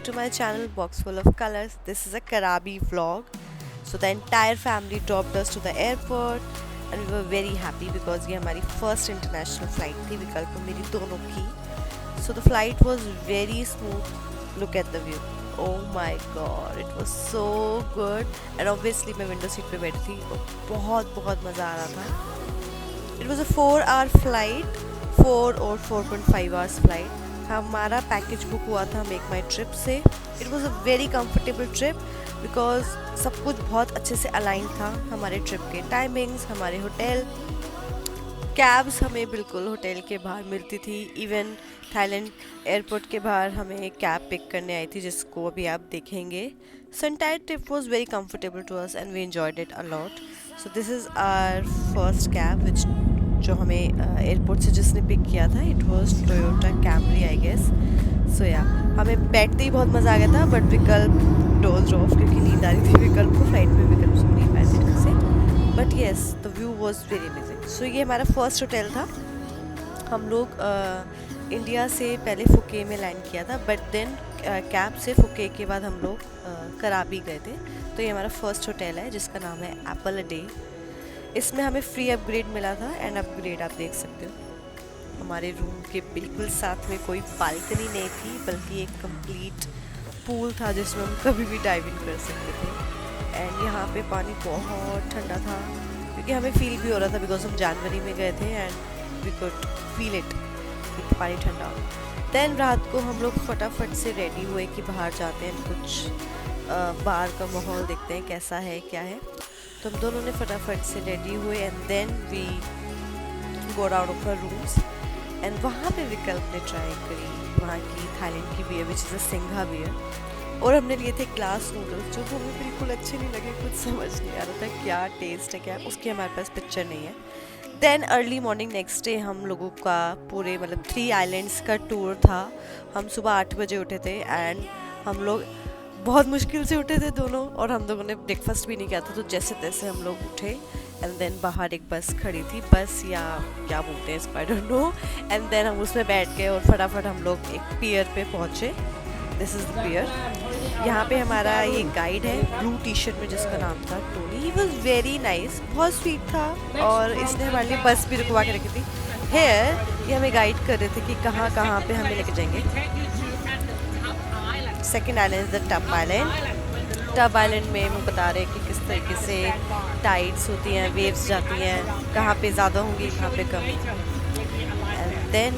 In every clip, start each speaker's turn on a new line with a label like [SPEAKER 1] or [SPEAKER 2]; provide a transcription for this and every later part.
[SPEAKER 1] to my channel Box Full of Colors. This is a Karabi vlog. So the entire family dropped us to the airport and we were very happy because ये हमारी first international flight थी विकल्प और मेरी दोनों की. So the flight was very smooth. Look at the view. Oh my god, it was so good. And obviously मैं window seat पे बैठी थी और बहुत बहुत मज़ा आ रहा था. It was a 4-hour flight, 4 or 4.5 hours flight. हमारा पैकेज बुक हुआ था मेक माई ट्रिप से. It was a very comfortable trip because सब कुछ बहुत अच्छे से अलाइन था. हमारे ट्रिप के टाइमिंग्स, हमारे होटल, कैब्स हमें बिल्कुल होटल के बाहर मिलती थी. इवन थाईलैंड एयरपोर्ट के बाहर हमें एक कैब पिक करने आई थी जिसको अभी आप देखेंगे. So entire trip was very comfortable to us and we enjoyed it a lot. So this is our first cab which जो हमें एयरपोर्ट से जिसने पिक किया था. It was Toyota Camry I guess. So yeah हमें बैठते ही बहुत मज़ा आ गया था बट विकल्प डोज ऑफ क्योंकि नींद आ रही थी विकल्प को. फ्लाइट में विकल्प सुन नहीं पाए थे ढंग से. But yes the view was very amazing. So ये हमारा फर्स्ट होटल था. हम लोग इंडिया से पहले फुके में लैंड किया था बट देन कैब से फुके के बाद हम लोग कराबी गए थे. तो ये हमारा फर्स्ट होटल है जिसका नाम है एप्पल अ डे. इसमें हमें फ्री अपग्रेड मिला था एंड अपग्रेड आप देख सकते हो. हमारे रूम के बिल्कुल साथ में कोई बालकनी नहीं थी बल्कि एक कंप्लीट पूल था जिसमें हम कभी भी डाइव इन कर सकते थे. एंड यहाँ पे पानी बहुत ठंडा था क्योंकि हमें फील भी हो रहा था बिकॉज हम जनवरी में गए थे and we could feel it कि पानी ठंडा हो. देन रात को हम लोग फटाफट से रेडी हुए कि बाहर जाते हैं कुछ बाहर का माहौल देखते हैं कैसा है क्या है. तो हम दोनों ने फटाफट से रेडी हुए and then we goed out of our rooms. And वहाँ पे विकल्प ने ट्राई करी वहाँ की थाईलैंड की beer which is a Singha beer. और हमने लिए थे ग्लास नूडल्स जो हमें बिल्कुल अच्छे नहीं लगे. कुछ समझ नहीं आ रहा था क्या टेस्ट है क्या, उसकी हमारे पास पिक्चर नहीं है. Then early morning next day हम लोगों का पूरे मतलब 3 आइलैंड्स का टूर था. हम सुबह 8 बजे उठे थे एंड हम लोग बहुत मुश्किल से उठे थे दोनों और हम लोगों ने ब्रेकफास्ट भी नहीं किया था. तो जैसे तैसे हम लोग उठे एंड देन बाहर एक बस खड़ी थी, बस या क्या बोलते हैं इसको I don't know. And then हम उसमें बैठ गए और फटाफट हम लोग एक पियर पे पहुँचे. दिस इज़ द पियर. यहाँ पे हमारा ये गाइड है ब्लू टी शर्ट में जिसका नाम था Tony. He was very nice, बहुत स्वीट था और इसने हमारे लिए बस भी रुकवा के रखी थी. हेयर ये हमें गाइड कर रहे थे कि कहाँ कहाँ पे हमें लेके जाएंगे. Second island is the tub island. Tub island में वो बता रहे हैं कि किस तरीके से टाइड्स होती हैं, वेव्स जाती हैं, कहाँ पे ज़्यादा होंगी कहाँ पे कम. And then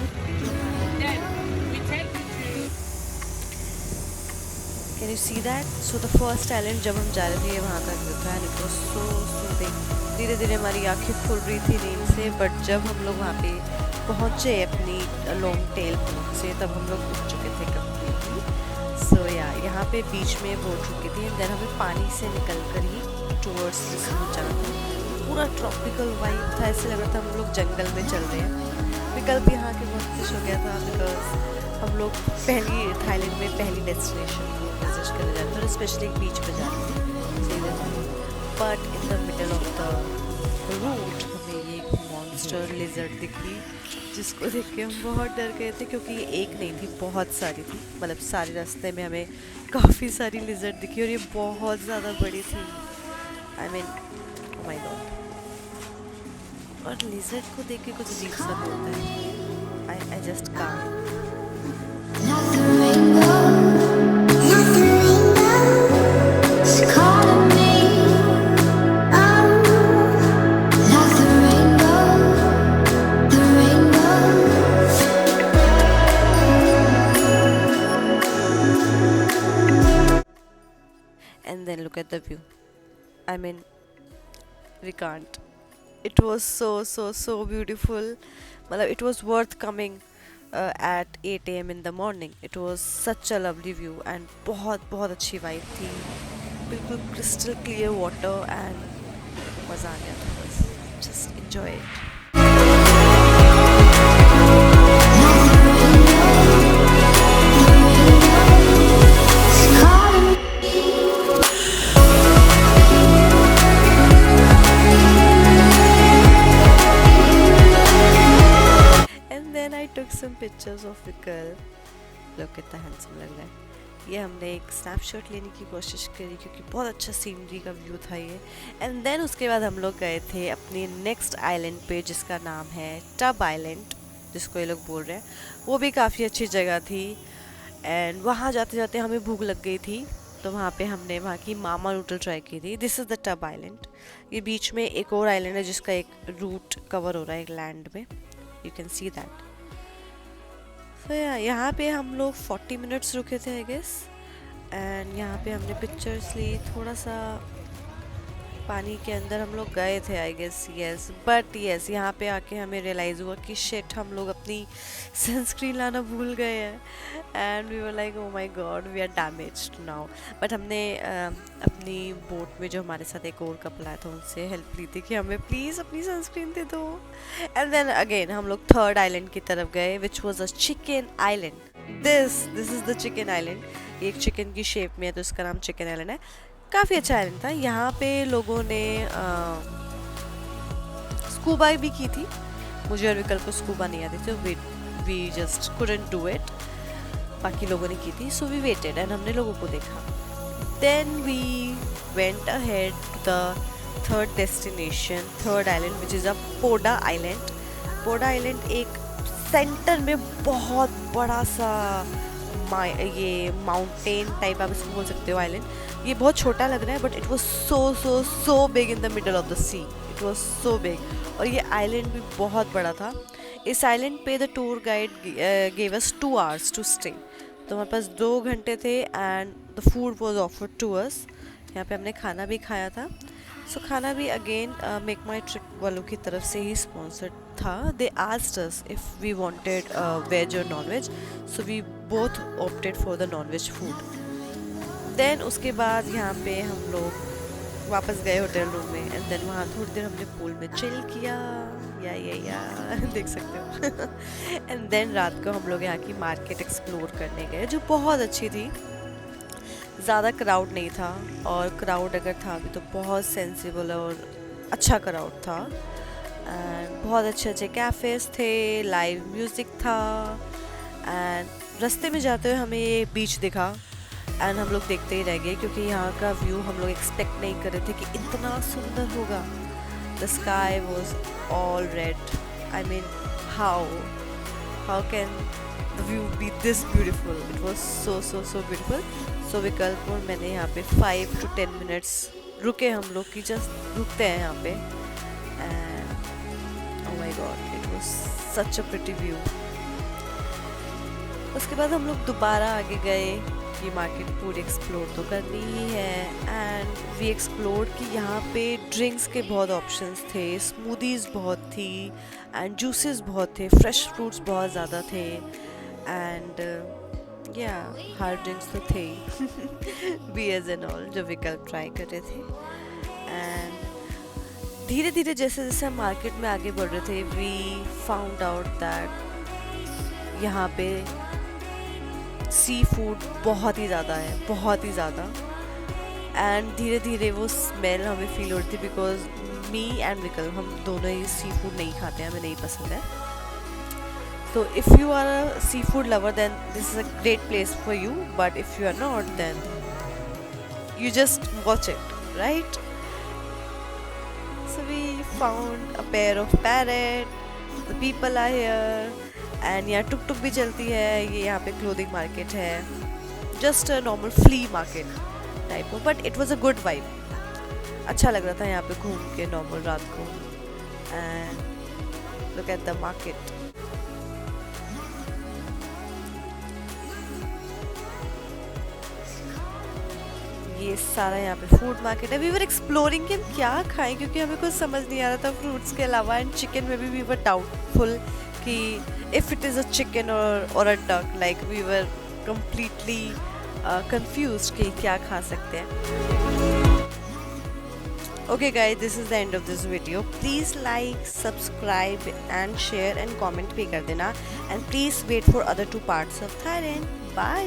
[SPEAKER 1] can you see that. So the first island जब हम जा रहे थे वहाँ का व्यू था and it was so soothing. धीरे धीरे हमारी आँखें खुल रही थी नींद से बट जब हम लोग वहाँ पे पहुँचे अपनी लॉन्ग टेल बोट से तब हम लोग उठ चुके थे कम्प्लीटली. सो या यहाँ पे बीच में बोट रुकी थी एंड देन हमें पानी से निकल कर ही टूवर्ड्स दिस जाना था. पूरा ट्रॉपिकल वाइब था, ऐसे लग रहा था हम लोग जंगल में चल रहे हैं. विकल्प यहाँ के बहुत खुश हो गया था बिकॉज हम लोग पहली थाईलैंड में पहली डेस्टिनेशन को विजिट करने जा रहे थे और स्पेशली एक बीच पे जा रहे थे. But in the middle of the route हमें ये मॉन्स्टर लिजर्ड दिखी जिसको देख के हम बहुत डर गए थे क्योंकि ये एक नहीं थी बहुत सारी थी. मतलब सारे रास्ते में हमें काफ़ी सारी लिजर्ड दिखी और ये बहुत ज़्यादा बड़ी थी. I mean oh my God. और लिजर्ड को देख के कुछ अजीब सा होता है. I just can't. And then look at the view. I mean, we can't. It was so beautiful. Matlab, it was worth coming at 8 a.m. in the morning. It was such a lovely view and बहुत अच्छी vibe थी. बिल्कुल crystal clear water and मज़ा आ गया था बस. Just enjoy it. Took some pictures of Vikal. Look at the handsome lag. ये हमने एक स्नैपशॉट लेने की कोशिश करी क्योंकि बहुत अच्छा सीनरी का व्यू था ये। एंड देन उसके बाद हम लोग गए थे अपने नेक्स्ट आइलैंड पे जिसका नाम है टब आइलैंड, जिसको ये लोग बोल रहे हैं। वो भी काफ़ी अच्छी जगह थी। एंड वहाँ जाते जाते हमें भूख लग गई थी, तो वहाँ पे हमने वहाँ की मामा नूडल ट्राई की थी। This is the tub island. ये बीच में एक और आइलैंड है जिसका एक रूट कवर हो रहा है एक लैंड में, यू कैन सी दैट। तो यहाँ पे हम लोग 40 मिनट्स रुके थे आई गेस। एंड यहाँ पे हमने पिक्चर्स ली, थोड़ा सा पानी के अंदर हम लोग गए थे I guess, yes. But yes, यहाँ पे आके हमें रियलाइज़ हुआ कि शिट, हम लोग अपनी सनस्क्रीन लाना भूल गए हैं। And we were like oh my god, we are damaged now. But हमने अपनी बोट में जो हमारे साथ एक और कपल आया था उनसे हेल्प ली थी कि हमें प्लीज़ अपनी सनस्क्रीन दे दो। एंड देन अगेन हम लोग थर्ड आइलैंड की तरफ गए which was a chicken island. This is the chicken island. एक चिकन की शेप में है तो इसका नाम चिकन आइलैंड है। काफ़ी अच्छा आइलैंड था। यहाँ पे लोगों ने स्कूबा भी की थी। मुझे और विकल्प को स्कूबा नहीं आती थी, we just couldn't do it. बाकी लोगों ने की थी, सो वी वेटेड एंड हमने लोगों को देखा। Then we went ahead to the third destination, third island which is a Poda island. Poda island एक सेंटर में बहुत बड़ा सा ये माउंटेन टाइप आप इसको बोल सकते हो आइलैंड। ये बहुत छोटा लग रहा है but it was so big in the middle of the sea. It was so big और ये आइलैंड भी बहुत बड़ा था। इस आइलैंड पे the tour guide gave us 2 hours to stay. तो हमारे पास 2 घंटे थे and the food was offered to us. यहाँ पे हमने खाना भी खाया था। सो खाना भी अगेन मेक माई ट्रिप वालों की तरफ से ही स्पॉन्सर्ड था। They asked us if we wanted veg और non veg, so we both opted for the non veg food. Then उसके बाद यहाँ पे हम लोग वापस गए होटल रूम में एंड देन वहाँ थोड़ी देर हमने पूल में चिल किया, या देख सकते हो। एंड देन रात को हम लोग यहाँ की मार्केट एक्सप्लोर करने गए जो बहुत अच्छी थी। ज़्यादा क्राउड नहीं था और क्राउड अगर था भी तो बहुत सेंसिबल और अच्छा क्राउड था। एंड बहुत अच्छे अच्छे कैफ़ेज़ थे, लाइव म्यूज़िक था। एंड रास्ते में जाते हुए हमें ये बीच दिखा एंड हम लोग देखते ही रह गए क्योंकि यहाँ का व्यू हम लोग एक्सपेक्ट नहीं कर रहे थे कि इतना सुंदर होगा। The sky was all red. I mean how can the view be this beautiful. It was so beautiful. So Vikalp और मैंने यहाँ पे 5 to 10 मिनट्स रुके हम लोग की, जस्ट रुकते हैं यहाँ पे। And oh my God, it was such a pretty view. उसके बाद हम लोग दोबारा आगे गए। ये मार्केट पूरी एक्सप्लोर तो करनी ही है। एंड वी एक्सप्लोर कि यहाँ पे ड्रिंक्स के बहुत ऑप्शंस थे, स्मूदीज़ बहुत थी एंड जूसेस बहुत थे, फ्रेश फ्रूट्स बहुत ज़्यादा थे। एंड हार्ड ड्रिंक्स तो थे बियर्स एंड ऑल जो विकल्प ट्राई कर रहे थे। एंड धीरे धीरे जैसे जैसे हम मार्केट में आगे बढ़ रहे थे वी फाउंड आउट दैट यहाँ पे सी फूड बहुत ही ज़्यादा है, बहुत ही ज़्यादा। एंड धीरे धीरे वो स्मेल हमें फील हो रही थी बिकॉज मी एंड विकल्प हम दोनों ही सी फूड नहीं खाते हैं, हमें नहीं पसंद है। So if you are a seafood lover then this is a great place for you, but if you are not then you just watch it, right? So we found a pair of parrot. The people are here and यहाँ टुक टुक भी चलती है। ये यहाँ पे clothing market है, just a normal flea market type of, but it was a good vibe. अच्छा लग रहा था यहाँ पे घूम के normal रात को। And look at the market. ये सारा यहाँ पे फूड मार्केट है। वी वर एक्सप्लोरिंग कि हम क्या खाएं क्योंकि हमें कुछ समझ नहीं आ रहा था फ्रूट्स के अलावा। एंड चिकन में भी वी वर डाउटफुल कि if it is a chicken और a duck, like we were completely confused कि क्या खा सकते हैं। Okay guys, this is the end of this video. Please like, subscribe and share and comment भी कर देना। And please wait for other 2 parts of Thailand. Bye.